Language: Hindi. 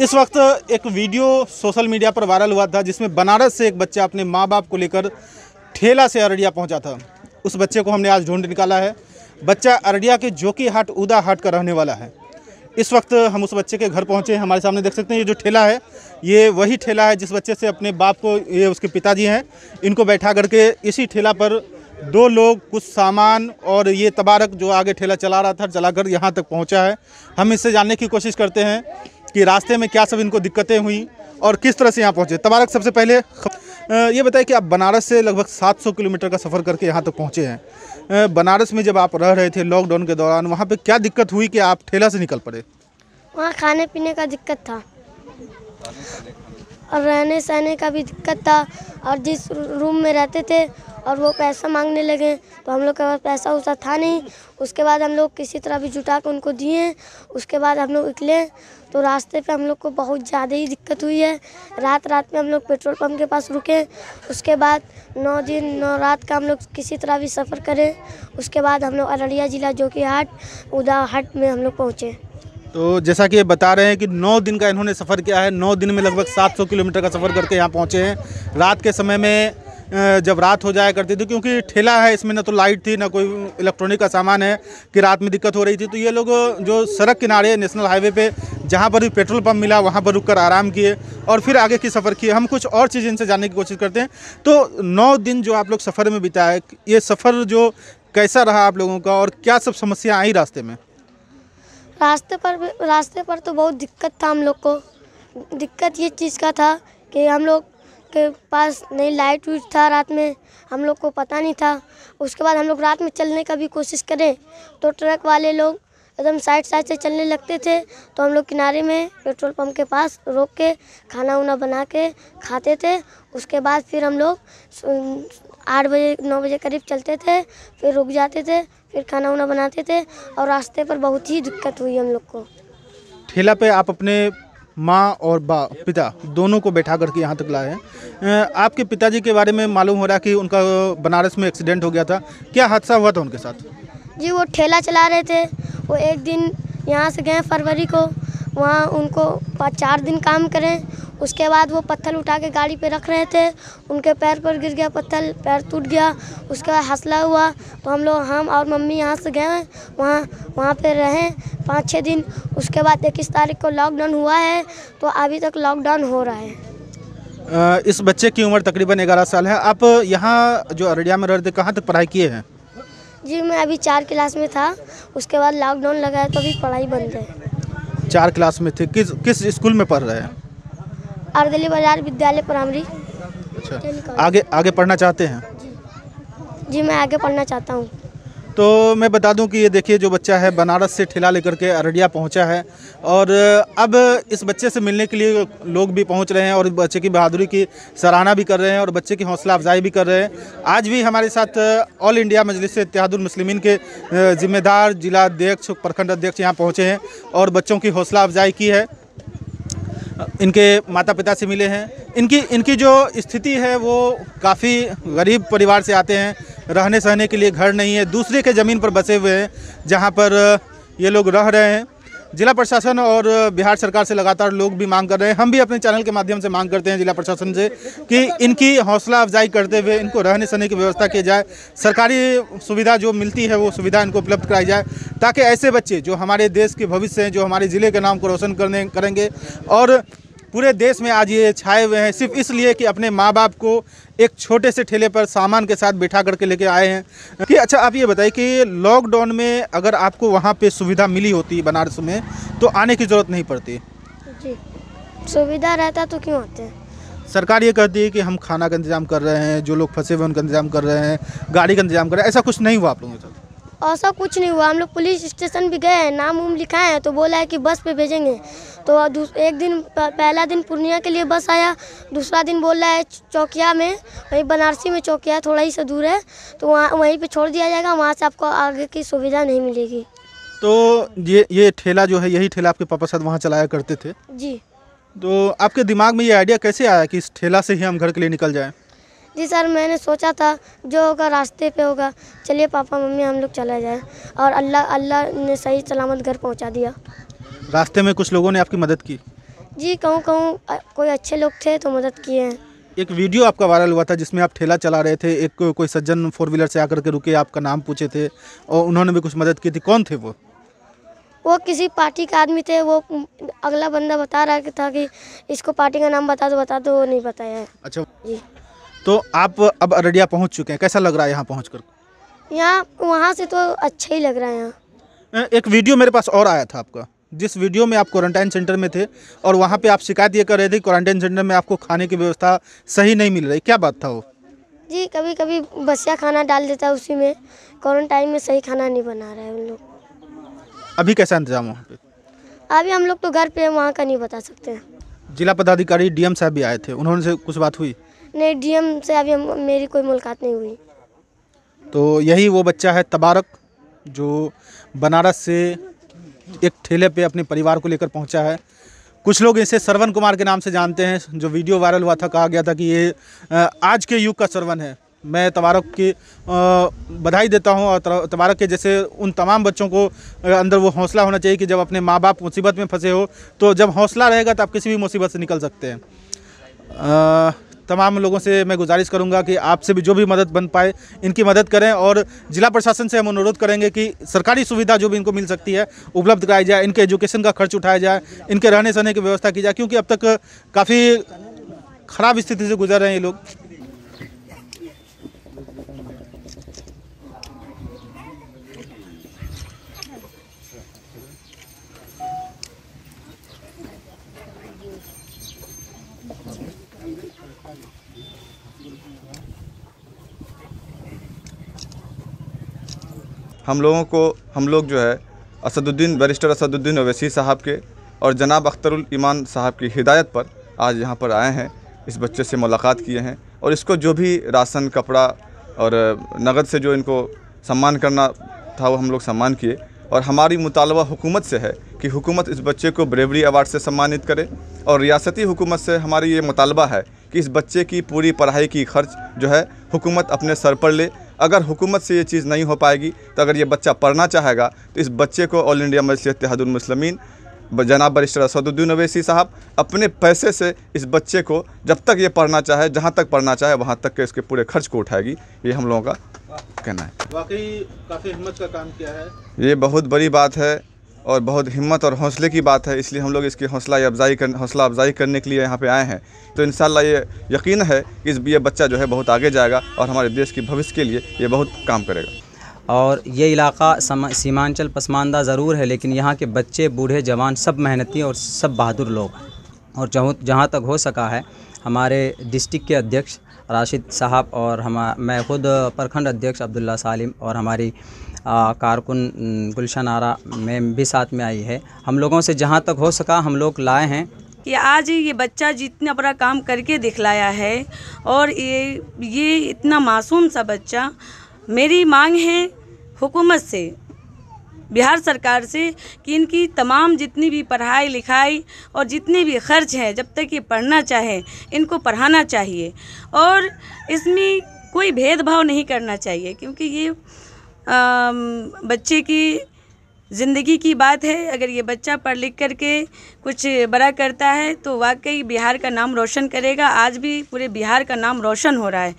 इस वक्त एक वीडियो सोशल मीडिया पर वायरल हुआ था जिसमें बनारस से एक बच्चा अपने माँ बाप को लेकर ठेला से अररिया पहुंचा था। उस बच्चे को हमने आज ढूंढ निकाला है। बच्चा अररिया के जोकी हाट उदा हाट का रहने वाला है। इस वक्त हम उस बच्चे के घर पहुंचे हैं। हमारे सामने देख सकते हैं ये जो ठेला है ये वही ठेला है जिस बच्चे से अपने बाप को, ये उसके पिताजी हैं, इनको बैठा करके इसी ठेला पर दो लोग कुछ सामान और ये तबारक जो आगे ठेला चला रहा था चलाकर यहाँ तक पहुँचा है। हम इससे जानने की कोशिश करते हैं कि रास्ते में क्या सब इनको दिक्कतें हुई और किस तरह से यहाँ पहुँचे। तबारक, सबसे पहले ये बताइए कि आप बनारस से लगभग 700 किलोमीटर का सफ़र करके यहाँ तक पहुँचे हैं। बनारस में जब आप रह रहे थे लॉकडाउन के दौरान, वहाँ पे क्या दिक्कत हुई कि आप ठेला से निकल पड़े? वहाँ खाने पीने का दिक्कत था और रहने सहने का भी दिक्कत था। और जिस रूम में रहते थे और वो पैसा मांगने लगे तो हम लोग के पास पैसा वैसा था नहीं। उसके बाद हम लोग किसी तरह भी जुटा कर उनको दिए। उसके बाद हम लोग निकले तो रास्ते पे हम लोग को बहुत ज़्यादा ही दिक्कत हुई है। रात में हम लोग पेट्रोल पंप के पास रुके। उसके बाद 9 दिन 9 रात का हम लोग किसी तरह भी सफ़र करें। उसके बाद हम लोग अररिया ज़िला जोकी हाट उदा हाट में हम लोग पहुँचे। तो जैसा कि ये बता रहे हैं कि 9 दिन का इन्होंने सफ़र किया है। 9 दिन में लगभग 700 किलोमीटर का सफ़र करके यहाँ पहुँचे हैं। रात के समय में जब रात हो जाया करती थी, क्योंकि ठेला है इसमें ना तो लाइट थी ना कोई इलेक्ट्रॉनिक का सामान है कि रात में दिक्कत हो रही थी, तो ये लोग जो सड़क किनारे नेशनल हाईवे पे जहाँ पर भी पेट्रोल पंप मिला वहाँ पर रुककर आराम किए और फिर आगे की सफ़र किए। हम कुछ और चीज़ इनसे जानने की कोशिश करते हैं। तो 9 दिन जो आप लोग सफ़र में बिताए, ये सफ़र जो कैसा रहा आप लोगों का और क्या सब समस्या आई रास्ते में? रास्ते पर तो बहुत दिक्कत था। हम लोग को दिक्कत ये चीज़ का था कि हम लोग के पास नहीं लाइट वाइट था। रात में हम लोग को पता नहीं था। उसके बाद हम लोग रात में चलने का भी कोशिश करें तो ट्रक वाले लोग एकदम साइड से चलने लगते थे। तो हम लोग किनारे में पेट्रोल पंप के पास रोक के खाना वाना बना के खाते थे। उसके बाद फिर हम लोग 8 बजे 9 बजे करीब चलते थे, फिर रुक जाते थे, फिर खाना वाना बनाते थे और रास्ते पर बहुत ही दिक्कत हुई हम लोग को। ठेला पे आप अपने माँ और पिता दोनों को बैठा करके यहाँ तक लाए हैं। आपके पिताजी के बारे में मालूम हो रहा है कि उनका बनारस में एक्सीडेंट हो गया था। क्या हादसा हुआ था उनके साथ? जी, वो ठेला चला रहे थे। वो एक दिन यहाँ से गए फरवरी को, वहाँ उनको 4 दिन काम करें। उसके बाद वो पत्थर उठा के गाड़ी पे रख रहे थे, उनके पैर पर गिर गया पत्थर, पैर टूट गया। उसके बाद हौसला हुआ तो हम और मम्मी यहाँ से गए वहाँ पे रहे 5-6 दिन। उसके बाद 21 तारीख को लॉकडाउन हुआ है तो अभी तक लॉकडाउन हो रहा है। इस बच्चे की उम्र तकरीबन 11 साल है। आप यहाँ जो अररिया में रहते कहाँ तक पढ़ाई किए हैं? जी, मैं अभी 4 क्लास में था। उसके बाद लॉकडाउन लगा है तो अभी पढ़ाई बंद है। 4 क्लास में थे। किस स्कूल में पढ़ रहे हैं? अर्दली बाजार विद्यालय प्राइमरी। अच्छा, आगे पढ़ना चाहते हैं? जी, मैं आगे पढ़ना चाहता हूँ। तो मैं बता दूं कि ये देखिए जो बच्चा है बनारस से ठेला लेकर के अररिया पहुंचा है और अब इस बच्चे से मिलने के लिए लोग भी पहुंच रहे हैं और बच्चे की बहादुरी की सराहना भी कर रहे हैं और बच्चे की हौसला अफजाई भी कर रहे हैं। आज भी हमारे साथ ऑल इंडिया मजलिस इत्तेहादुल मुस्लिमीन के जिम्मेदार जिला अध्यक्ष, प्रखंड अध्यक्ष यहाँ पहुँचे हैं और बच्चों की हौसला अफजाई की है। इनके माता पिता से मिले हैं। इनकी जो स्थिति है वो काफ़ी गरीब परिवार से आते हैं। रहने सहने के लिए घर नहीं है, दूसरे के ज़मीन पर बसे हुए हैं जहां पर ये लोग रह रहे हैं। जिला प्रशासन और बिहार सरकार से लगातार लोग भी मांग कर रहे हैं। हम भी अपने चैनल के माध्यम से मांग करते हैं जिला प्रशासन से कि इनकी हौसला अफजाई करते हुए इनको रहने सहने की व्यवस्था की जाए। सरकारी सुविधा जो मिलती है वो सुविधा इनको उपलब्ध कराई जाए ताकि ऐसे बच्चे जो हमारे देश के भविष्य हैं, जो हमारे ज़िले के नाम को रोशन करेंगे और पूरे देश में आज ये छाए हुए हैं सिर्फ इसलिए कि अपने माँ बाप को एक छोटे से ठेले पर सामान के साथ बिठा करके लेके आए हैं। कि अच्छा, आप ये बताइए कि लॉकडाउन में अगर आपको वहाँ पे सुविधा मिली होती बनारस में तो आने की ज़रूरत नहीं पड़ती? जी, सुविधा रहता तो क्यों आते हैं। सरकार ये कहती है कि हम खाना का इंतज़ाम कर रहे हैं, जो लोग फंसे हुए उनका इंतज़ाम कर रहे हैं, गाड़ी का इंतज़ाम कर रहे हैं। ऐसा कुछ नहीं हुआ आप लोगों के साथ? ऐसा कुछ नहीं हुआ। हम लोग पुलिस स्टेशन भी गए हैं, नाम उम लिखाए हैं तो बोला है कि बस पे भेजेंगे। तो एक दिन पहला दिन पूर्णिया के लिए बस आया, दूसरा दिन बोल रहा है चौकिया में, वहीं बनारसी में चौकिया थोड़ा ही से दूर है तो वहीं पे छोड़ दिया जाएगा, वहाँ से आपको आगे की सुविधा नहीं मिलेगी। तो ये ठेला जो है यही ठेला आपके पापा साथ वहाँ चलाया करते थे? जी। तो आपके दिमाग में ये आइडिया कैसे आया कि इस ठेला से ही हम घर के लिए निकल जाएँ? जी सर, मैंने सोचा था जो होगा रास्ते पे होगा, चलिए पापा मम्मी हम लोग चला जाए और अल्लाह ने सही सलामत घर पहुंचा दिया। रास्ते में कुछ लोगों ने आपकी मदद की? जी कहूँ कहूँ कोई अच्छे लोग थे तो मदद किए हैं। एक वीडियो आपका वायरल हुआ था जिसमें आप ठेला चला रहे थे, एक कोई सज्जन 4 व्हीलर से आकर के रुके, आपका नाम पूछे थे और उन्होंने भी कुछ मदद की थी, कौन थे वो? वो किसी पार्टी के आदमी थे। वो अगला बंदा बता रहा था कि इसको पार्टी का नाम बता दो, वो नहीं बताया है। अच्छा, जी तो आप अब अररिया पहुंच चुके हैं, कैसा लग रहा है यहाँ पहुँच कर? यहाँ वहाँ से तो अच्छा ही लग रहा है। यहाँ एक वीडियो मेरे पास और आया था आपका, जिस वीडियो में आप क्वारंटाइन सेंटर में थे और वहाँ पे आप शिकायत ये कर रहे थे क्वारंटाइन सेंटर में आपको खाने की व्यवस्था सही नहीं मिल रही, क्या बात था वो? जी कभी कभी बसिया खाना डाल देता है उसी में, क्वारंटाइन में सही खाना नहीं बना रहा है उन लोग। अभी कैसा इंतजाम वहाँ पे? अभी हम लोग तो घर पे हैं, वहाँ का नहीं बता सकते हैं। जिला पदाधिकारी डीएम साहब भी आए थे, उन्होंने से कुछ बात हुई? नहीं, डीएम से अभी मेरी कोई मुलाकात नहीं हुई। तो यही वो बच्चा है तबारक, जो बनारस से एक ठेले पे अपने परिवार को लेकर पहुंचा है। कुछ लोग इसे श्रवण कुमार के नाम से जानते हैं। जो वीडियो वायरल हुआ था, कहा गया था कि ये आज के युग का श्रवण है। मैं तबारक की बधाई देता हूं और तबारक के जैसे उन तमाम बच्चों को अंदर वो हौसला होना चाहिए कि जब अपने माँ बाप मुसीबत में फंसे हो तो जब हौसला रहेगा तो आप किसी भी मुसीबत से निकल सकते हैं। तमाम लोगों से मैं गुजारिश करूंगा कि आपसे भी जो भी मदद बन पाए इनकी मदद करें और जिला प्रशासन से हम अनुरोध करेंगे कि सरकारी सुविधा जो भी इनको मिल सकती है उपलब्ध कराई जाए, इनके एजुकेशन का खर्च उठाया जाए, इनके रहने सहने की व्यवस्था की जाए, क्योंकि अब तक काफ़ी ख़राब स्थिति से गुजर रहे हैं ये लोग। हम लोग जो है बैरिस्टर असदुद्दीन ओवैसी साहब के और जनाब अख्तरुल ईमान साहब की हिदायत पर आज यहाँ पर आए हैं। इस बच्चे से मुलाकात किए हैं और इसको जो भी राशन, कपड़ा और नगद से जो इनको सम्मान करना था वो हम लोग सम्मान किए। और हमारी मुतालबा हुकूमत से है कि हुकूमत इस बच्चे को ब्रेवरी अवार्ड से सम्मानित करे और रियासती हुकूमत से हमारी ये मुतालबा है कि इस बच्चे की पूरी पढ़ाई की खर्च जो है हुकूमत अपने सर पर ले। अगर हुकूमत से ये चीज़ नहीं हो पाएगी तो अगर ये बच्चा पढ़ना चाहेगा तो इस बच्चे को ऑल इंडिया मजलिस इत्तेहादुल मुस्लिमीन जनाब बैरिस्टर असदुद्दीन ओवैसी साहब अपने पैसे से इस बच्चे को जब तक ये पढ़ना चाहे, जहाँ तक पढ़ना चाहे वहाँ तक के इसके पूरे खर्च को उठाएगी। ये हम लोगों का कहना है। वाकई काफ़ी हिम्मत का काम किया है। ये बहुत बड़ी बात है और बहुत हिम्मत और हौसले की बात है, इसलिए हम लोग इसकी हौसला अफजाई करने के लिए यहाँ पे आए हैं। तो इंशाल्लाह ये यकीन है कि ये बच्चा जो है बहुत आगे जाएगा और हमारे देश की भविष्य के लिए ये बहुत काम करेगा। और ये इलाका सीमांचल पसमानदा ज़रूर है, लेकिन यहाँ के बच्चे, बूढ़े, जवान सब मेहनती और सब बहादुर लोग हैं। और जहाँ तक हो सका है हमारे डिस्ट्रिक्ट के अध्यक्ष राशिद साहब और मैं खुद प्रखंड अध्यक्ष अब्दुल्ला सालिम और हमारी कारकुन गुलशन आरा में भी साथ में आई है। हम लोगों से जहाँ तक हो सका हम लोग लाए हैं कि आज ये बच्चा जितना बड़ा काम करके दिखलाया है और ये इतना मासूम सा बच्चा, मेरी मांग है हुकूमत से, बिहार सरकार से कि इनकी तमाम जितनी भी पढ़ाई लिखाई और जितने भी खर्च हैं, जब तक ये पढ़ना चाहे इनको पढ़ाना चाहिए और इसमें कोई भेदभाव नहीं करना चाहिए, क्योंकि ये बच्चे की ज़िंदगी की बात है। अगर ये बच्चा पढ़ लिख करके कुछ बड़ा करता है तो वाकई बिहार का नाम रोशन करेगा। आज भी पूरे बिहार का नाम रोशन हो रहा है।